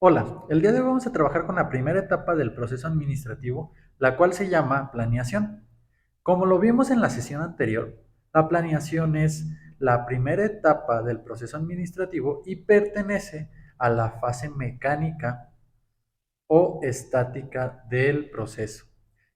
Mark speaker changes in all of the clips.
Speaker 1: Hola, el día de hoy vamos a trabajar con la primera etapa del proceso administrativo, la cual se llama planeación. Como lo vimos en la sesión anterior, la planeación es la primera etapa del proceso administrativo y pertenece a la fase mecánica o estática del proceso.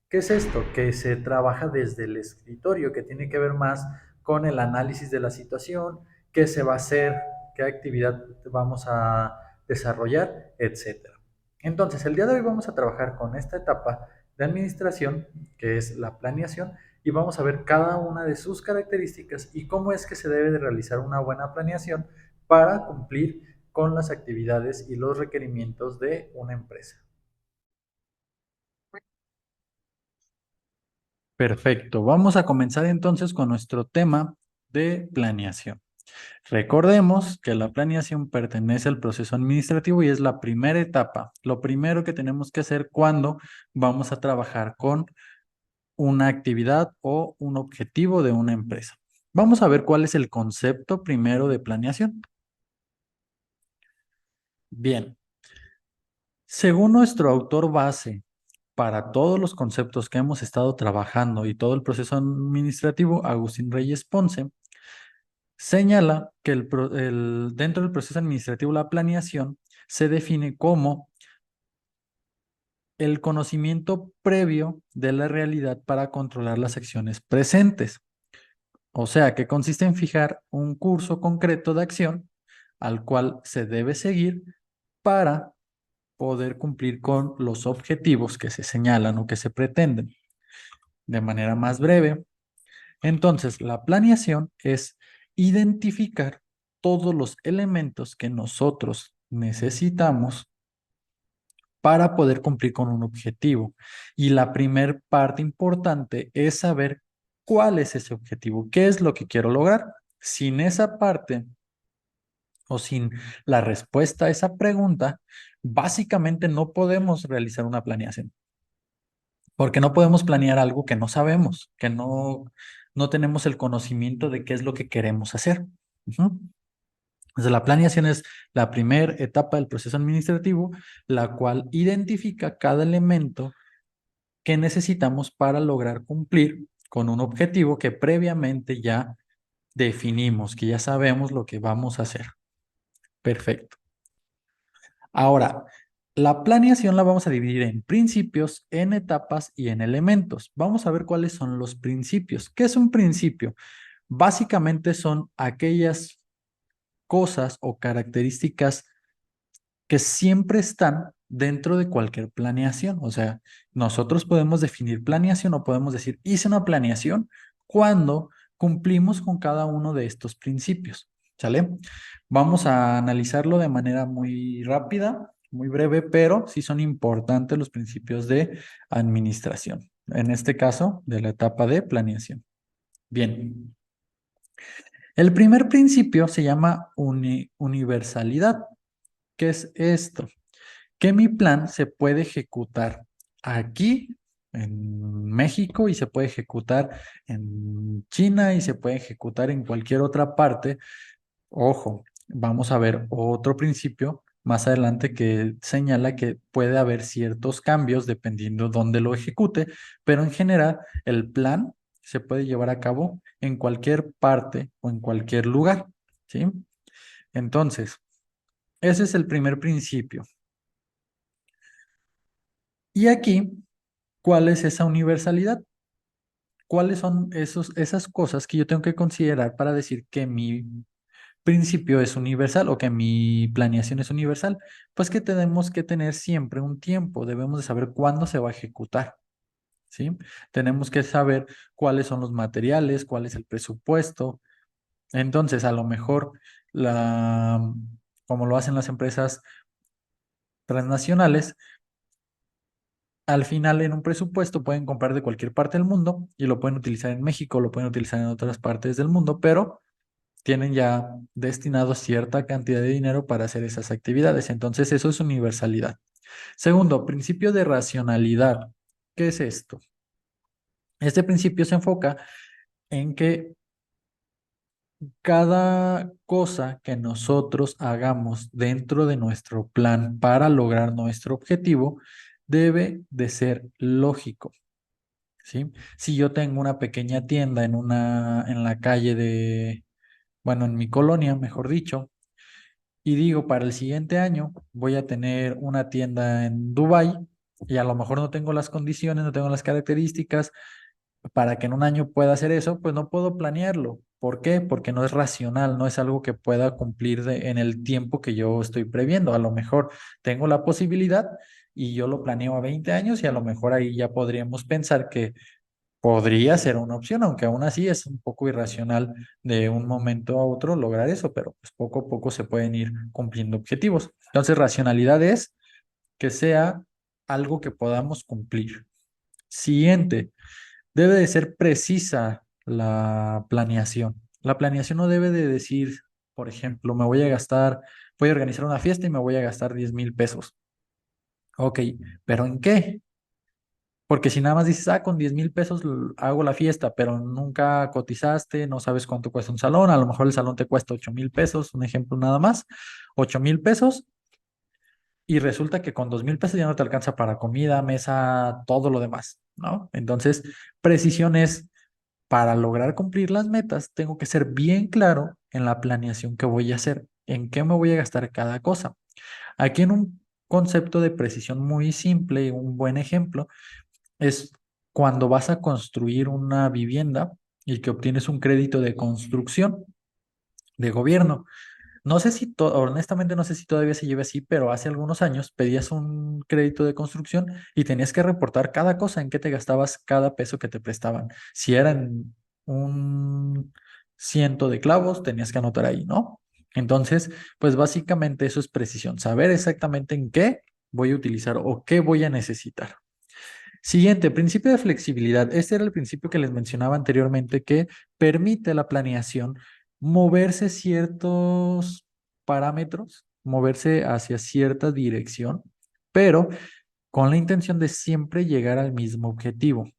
Speaker 1: ¿Qué es esto? Que se trabaja desde el escritorio, que tiene que ver más con el análisis de la situación, qué se va a hacer, qué actividad vamos a desarrollar, etcétera. Entonces, el día de hoy vamos a trabajar con esta etapa de administración, que es la planeación, y vamos a ver cada una de sus características y cómo es que se debe de realizar una buena planeación para cumplir con las actividades y los requerimientos de una empresa. Perfecto, vamos a comenzar entonces con nuestro tema de planeación. Recordemos que la planeación pertenece al proceso administrativo y es la primera etapa, lo primero que tenemos que hacer cuando vamos a trabajar con una actividad o un objetivo de una empresa. Vamos a ver cuál es el concepto primero de planeación. Bien, según nuestro autor base, para todos los conceptos que hemos estado trabajando y todo el proceso administrativo, Agustín Reyes Ponce, señala que dentro del proceso administrativo la planeación se define como el conocimiento previo de la realidad para controlar las acciones presentes. O sea, que consiste en fijar un curso concreto de acción al cual se debe seguir para poder cumplir con los objetivos que se señalan o que se pretenden. De manera más breve, entonces, la planeación es identificar todos los elementos que nosotros necesitamos para poder cumplir con un objetivo. Y la primer parte importante es saber cuál es ese objetivo, qué es lo que quiero lograr. Sin esa parte o sin la respuesta a esa pregunta, básicamente no podemos realizar una planeación. Porque no podemos planear algo que no sabemos, que no tenemos el conocimiento de qué es lo que queremos hacer. Ujú. Entonces, la planeación es la primera etapa del proceso administrativo, la cual identifica cada elemento que necesitamos para lograr cumplir con un objetivo que previamente ya definimos, que ya sabemos lo que vamos a hacer. Perfecto. Ahora, la planeación la vamos a dividir en principios, en etapas y en elementos. Vamos a ver cuáles son los principios. ¿Qué es un principio? Básicamente son aquellas cosas o características que siempre están dentro de cualquier planeación. O sea, nosotros podemos definir planeación o podemos decir, hice una planeación cuando cumplimos con cada uno de estos principios. ¿Sale? Vamos a analizarlo de manera muy rápida, muy breve, pero sí son importantes los principios de administración. En este caso, de la etapa de planeación. Bien. El primer principio se llama universalidad. ¿Qué es esto? Que mi plan se puede ejecutar aquí en México y se puede ejecutar en China y se puede ejecutar en cualquier otra parte. Ojo, vamos a ver otro principio más adelante que señala que puede haber ciertos cambios dependiendo dónde lo ejecute, pero en general el plan se puede llevar a cabo en cualquier parte o en cualquier lugar, ¿sí? Entonces, ese es el primer principio. Y aquí, ¿cuál es esa universalidad? ¿Cuáles son esas cosas que yo tengo que considerar para decir que mi principio es universal o que mi planeación es universal? Pues que tenemos que tener siempre un tiempo, debemos de saber cuándo se va a ejecutar, ¿sí? Tenemos que saber cuáles son los materiales, cuál es el presupuesto. Entonces, a lo mejor, como lo hacen las empresas transnacionales, al final en un presupuesto pueden comprar de cualquier parte del mundo y lo pueden utilizar en México, lo pueden utilizar en otras partes del mundo, pero tienen ya destinado cierta cantidad de dinero para hacer esas actividades. Entonces, eso es universalidad. Segundo, principio de racionalidad. ¿Qué es esto? Este principio se enfoca en que cada cosa que nosotros hagamos dentro de nuestro plan para lograr nuestro objetivo debe de ser lógico, ¿sí? Si yo tengo una pequeña tienda en la calle bueno, en mi colonia, mejor dicho, y digo, para el siguiente año voy a tener una tienda en Dubái y a lo mejor no tengo las condiciones, no tengo las características para que en un año pueda hacer eso, pues no puedo planearlo. ¿Por qué? Porque no es racional, no es algo que pueda cumplir en el tiempo que yo estoy previendo. A lo mejor tengo la posibilidad y yo lo planeo a 20 años y a lo mejor ahí ya podríamos pensar que podría ser una opción, aunque aún así es un poco irracional de un momento a otro lograr eso, pero pues poco a poco se pueden ir cumpliendo objetivos. Entonces, racionalidad es que sea algo que podamos cumplir. Siguiente, debe de ser precisa la planeación. La planeación no debe de decir, por ejemplo, voy a organizar una fiesta y me voy a gastar 10,000 pesos. Ok, pero ¿en qué? Porque si nada más dices, con 10,000 pesos hago la fiesta, pero nunca cotizaste, no sabes cuánto cuesta un salón, a lo mejor el salón te cuesta 8,000 pesos, un ejemplo nada más, 8,000 pesos, y resulta que con 2,000 pesos ya no te alcanza para comida, mesa, todo lo demás, ¿no? Entonces, precisión es, para lograr cumplir las metas, tengo que ser bien claro en la planeación que voy a hacer, en qué me voy a gastar cada cosa. Aquí en un concepto de precisión muy simple y un buen ejemplo es cuando vas a construir una vivienda y que obtienes un crédito de construcción de gobierno. No sé si, honestamente no sé si todavía se lleve así, pero hace algunos años pedías un crédito de construcción y tenías que reportar cada cosa en qué te gastabas cada peso que te prestaban. Si eran un ciento de clavos, tenías que anotar ahí, ¿no? Entonces, pues básicamente eso es precisión, saber exactamente en qué voy a utilizar o qué voy a necesitar. Siguiente, principio de flexibilidad. Este era el principio que les mencionaba anteriormente que permite la planeación moverse ciertos parámetros, moverse hacia cierta dirección, pero con la intención de siempre llegar al mismo objetivo.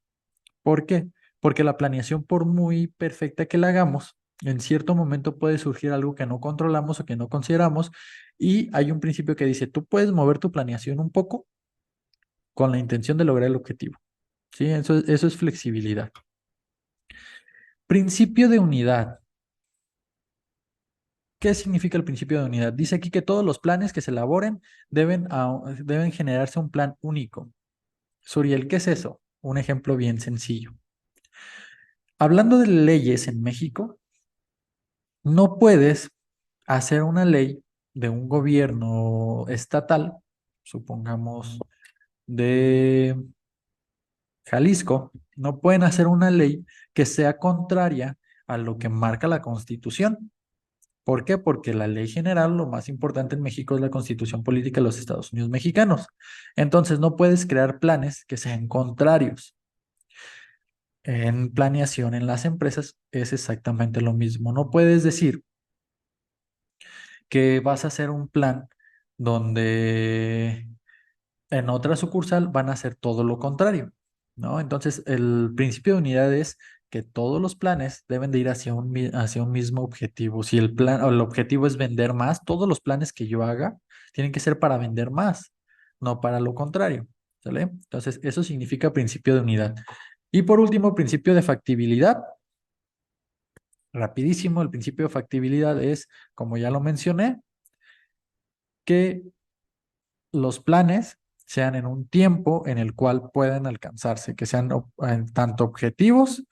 Speaker 1: ¿Por qué? Porque la planeación, por muy perfecta que la hagamos, en cierto momento puede surgir algo que no controlamos o que no consideramos y hay un principio que dice, tú puedes mover tu planeación un poco con la intención de lograr el objetivo. Sí, eso es flexibilidad. Principio de unidad. ¿Qué significa el principio de unidad? Dice aquí que todos los planes que se elaboren deben generarse un plan único. Suriel, ¿qué es eso? Un ejemplo bien sencillo. Hablando de leyes en México, no puedes hacer una ley de un gobierno estatal, supongamos de Jalisco, no pueden hacer una ley que sea contraria a lo que marca la Constitución. ¿Por qué? Porque la ley general, lo más importante en México es la Constitución Política de los Estados Unidos Mexicanos. Entonces, no puedes crear planes que sean contrarios. En planeación en las empresas es exactamente lo mismo. No puedes decir que vas a hacer un plan donde en otra sucursal van a hacer todo lo contrario, ¿no? Entonces, el principio de unidad es que todos los planes deben de ir hacia un mismo objetivo. Si el plan o el objetivo es vender más, todos los planes que yo haga tienen que ser para vender más, no para lo contrario, ¿sale? Entonces, eso significa principio de unidad. Y por último, principio de factibilidad. Rapidísimo, el principio de factibilidad es, como ya lo mencioné, que los planes sean en un tiempo en el cual puedan alcanzarse, que sean tanto objetivos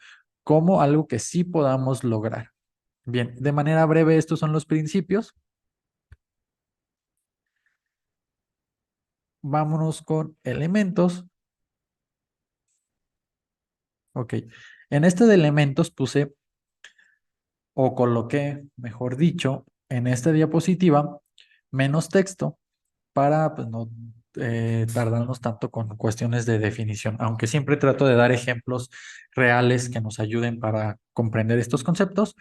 Speaker 1: como algo que sí podamos lograr. Bien, de manera breve, estos son los principios. Vámonos con elementos. Ok, en este de elementos puse o coloqué, mejor dicho, en esta diapositiva menos texto para pues, no tardarnos tanto con cuestiones de definición, aunque siempre trato de dar ejemplos reales que nos ayuden para comprender estos conceptos.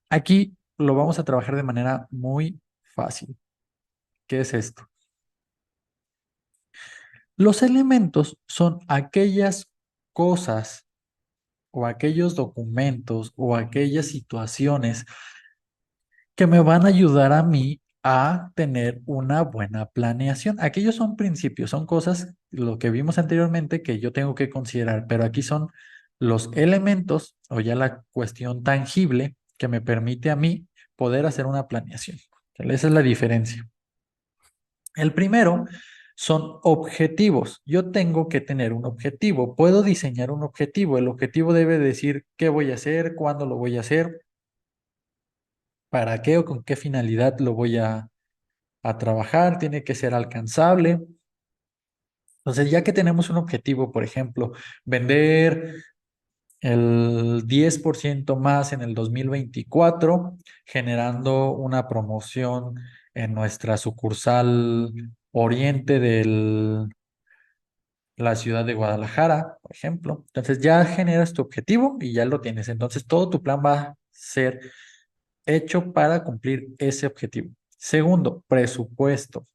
Speaker 1: Aquí lo vamos a trabajar de manera muy fácil. ¿Qué es esto? Los elementos son aquellas cosas o aquellos documentos o aquellas situaciones que me van a ayudar a mí a tener una buena planeación. Aquellos son principios, son cosas, lo que vimos anteriormente que yo tengo que considerar, pero aquí son los elementos o ya la cuestión tangible que me permite a mí poder hacer una planeación. Esa es la diferencia. El primero son objetivos. Yo tengo que tener un objetivo. Puedo diseñar un objetivo. El objetivo debe decir qué voy a hacer, cuándo lo voy a hacer, para qué o con qué finalidad lo voy a trabajar. Tiene que ser alcanzable. Entonces, ya que tenemos un objetivo, por ejemplo, vender el 10% más en el 2024, generando una promoción en nuestra sucursal oriente de la ciudad de Guadalajara, por ejemplo. Entonces ya generas tu objetivo y ya lo tienes. Entonces todo tu plan va a ser hecho para cumplir ese objetivo. Segundo, presupuesto.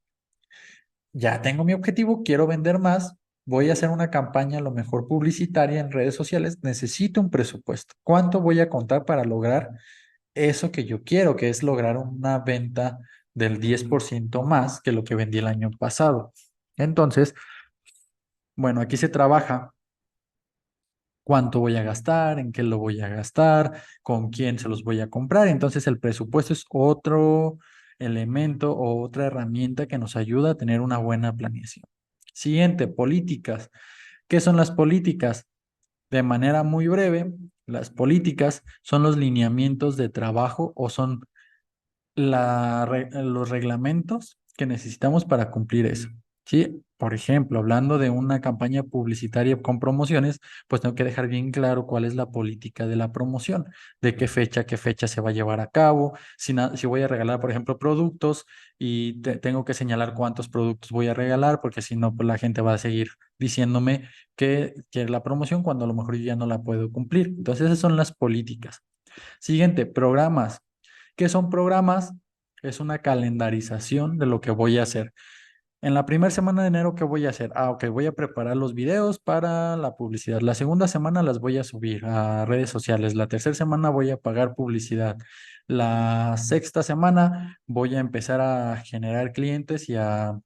Speaker 1: Ya tengo mi objetivo, quiero vender más, voy a hacer una campaña a lo mejor publicitaria en redes sociales, necesito un presupuesto. ¿Cuánto voy a contar para lograr eso que yo quiero, que es lograr una venta del 10% más que lo que vendí el año pasado? Entonces, bueno, aquí se trabaja cuánto voy a gastar, en qué lo voy a gastar, con quién se los voy a comprar. Entonces el presupuesto es otro elemento o otra herramienta que nos ayuda a tener una buena planeación. Siguiente, políticas. ¿Qué son las políticas? De manera muy breve, las políticas son los lineamientos de trabajo o son los reglamentos que necesitamos para cumplir eso. Sí, por ejemplo, hablando de una campaña publicitaria con promociones, pues tengo que dejar bien claro cuál es la política de la promoción, de qué fecha se va a llevar a cabo, si voy a regalar, por ejemplo, productos y tengo que señalar cuántos productos voy a regalar, porque si no, pues la gente va a seguir diciéndome que quiere la promoción cuando a lo mejor yo ya no la puedo cumplir. Entonces, esas son las políticas. Siguiente, programas. ¿Qué son programas? Es una calendarización de lo que voy a hacer. En la primera semana de enero, ¿qué voy a hacer? Ok, voy a preparar los videos para la publicidad. La segunda semana las voy a subir a redes sociales. La tercera semana voy a pagar publicidad. La sexta semana voy a empezar a generar clientes y a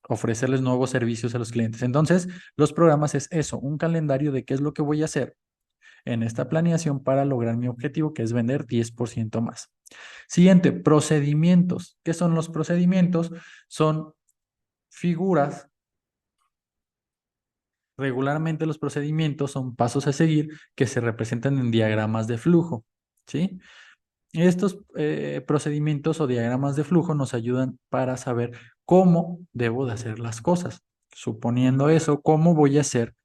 Speaker 1: ofrecerles nuevos servicios a los clientes. Entonces, los programas es eso, un calendario de qué es lo que voy a hacer en esta planeación para lograr mi objetivo, que es vender 10% más. Siguiente, procedimientos. ¿Qué son los procedimientos? Son figuras. Regularmente los procedimientos son pasos a seguir que se representan en diagramas de flujo, ¿sí? Estos procedimientos o diagramas de flujo nos ayudan para saber cómo debo de hacer las cosas. Suponiendo eso, ¿cómo voy a hacer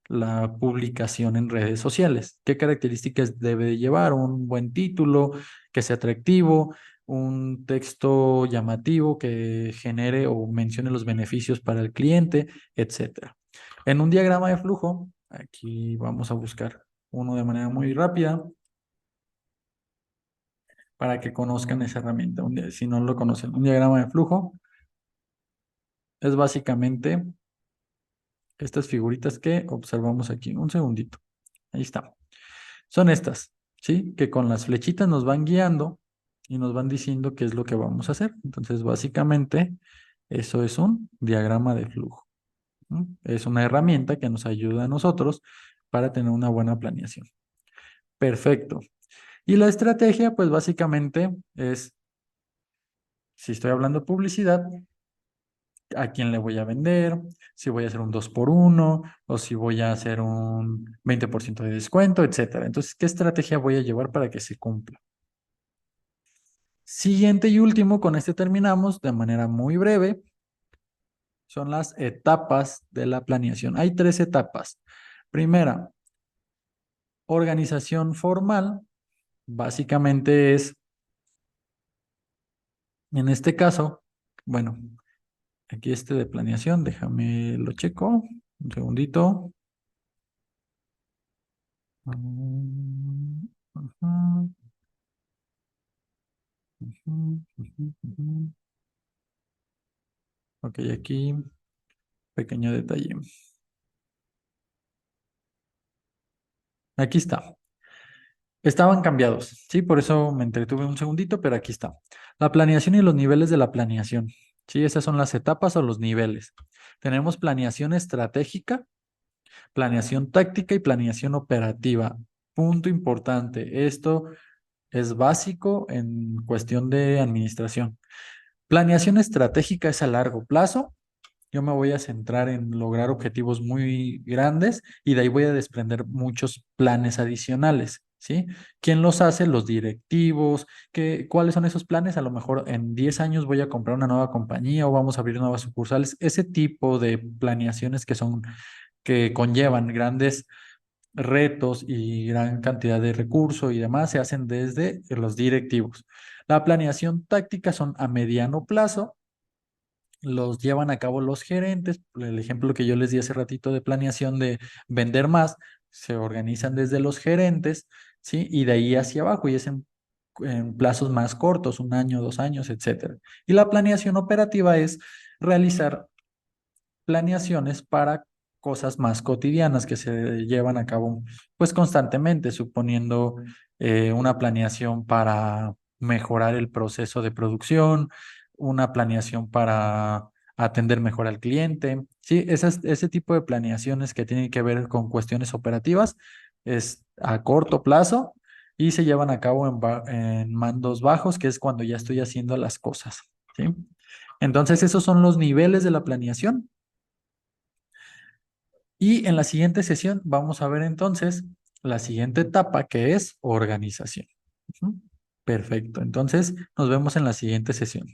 Speaker 1: la publicación en redes sociales? ¿Qué características debe de llevar? Un buen título, que sea atractivo, un texto llamativo que genere o mencione los beneficios para el cliente, etcétera. En un diagrama de flujo, aquí vamos a buscar uno de manera muy rápida para que conozcan esa herramienta. Si no lo conocen, un diagrama de flujo es básicamente estas figuritas que observamos aquí. Un segundito. Ahí está. Son estas, ¿sí? Que con las flechitas nos van guiando y nos van diciendo qué es lo que vamos a hacer. Entonces, básicamente, eso es un diagrama de flujo. Es una herramienta que nos ayuda a nosotros para tener una buena planeación. Perfecto. Y la estrategia, pues básicamente es, si estoy hablando de publicidad, a quién le voy a vender, si voy a hacer un 2 por uno o si voy a hacer un 20% de descuento, etcétera. Entonces, ¿qué estrategia voy a llevar para que se cumpla? Siguiente y último, con este terminamos de manera muy breve, son las etapas de la planeación. Hay tres etapas. Primera, organización formal. Básicamente es, en este caso, bueno, aquí este de planeación, déjame lo checo, un segundito. Ujú, ujú. Ok, aquí, pequeño detalle. Aquí está. Estaban cambiados, sí, por eso me entretuve un segundito, pero aquí está. La planeación y los niveles de la planeación. Sí, esas son las etapas o los niveles. Tenemos planeación estratégica, planeación táctica y planeación operativa. Punto importante. Esto es básico en cuestión de administración. Planeación estratégica es a largo plazo. Yo me voy a centrar en lograr objetivos muy grandes y de ahí voy a desprender muchos planes adicionales, ¿sí? ¿Quién los hace? Los directivos. ¿Cuáles son esos planes? A lo mejor en 10 años voy a comprar una nueva compañía o vamos a abrir nuevas sucursales. Ese tipo de planeaciones que conllevan grandes retos y gran cantidad de recursos y demás se hacen desde los directivos. La planeación táctica son a mediano plazo, los llevan a cabo los gerentes. El ejemplo que yo les di hace ratito de planeación de vender más, se organizan desde los gerentes, ¿sí? Y de ahí hacia abajo y es en plazos más cortos, 1 año, 2 años, etcétera. Y la planeación operativa es realizar planeaciones para cosas más cotidianas que se llevan a cabo pues constantemente, suponiendo una planeación para mejorar el proceso de producción, una planeación para atender mejor al cliente. Sí, ese tipo de planeaciones que tienen que ver con cuestiones operativas es a corto plazo y se llevan a cabo en mandos bajos, que es cuando ya estoy haciendo las cosas. ¿Sí? Entonces, esos son los niveles de la planeación. Y en la siguiente sesión vamos a ver entonces la siguiente etapa que es organización. Ujú. Perfecto. Entonces nos vemos en la siguiente sesión.